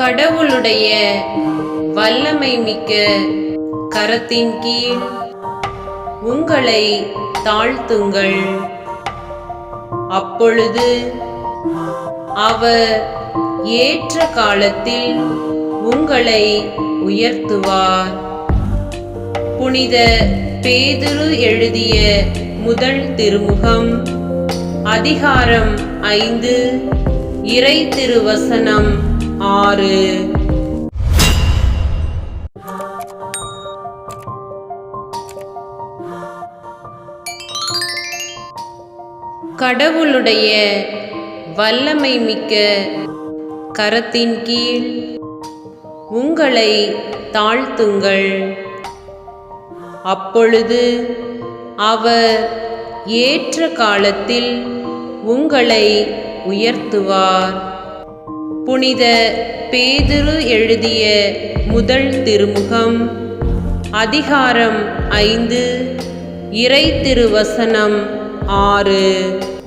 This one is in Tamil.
கடவுளுடைய வல்லமை மிக்க கரத்தின் கீழ் உங்களை தாழ்த்துங்கள். அப்பொழுது அவர் ஏற்ற காலத்தில் உங்களை உயர்த்துவார். புனித பேதுரு எழுதிய முதல் திருமுகம் அதிகாரம் 5 இறை திருவசனம் 6. கடவுளுடைய வல்லமை மிக்க கரத்தின் கீழ் உங்களை தாழ்த்துங்கள். அப்பொழுது அவர் ஏற்ற காலத்தில் உங்களை உயர்த்துவார். புனித பேதுரு எழுதிய முதல் திருமுகம் அதிகாரம் 5 இறை திருவசனம் 6.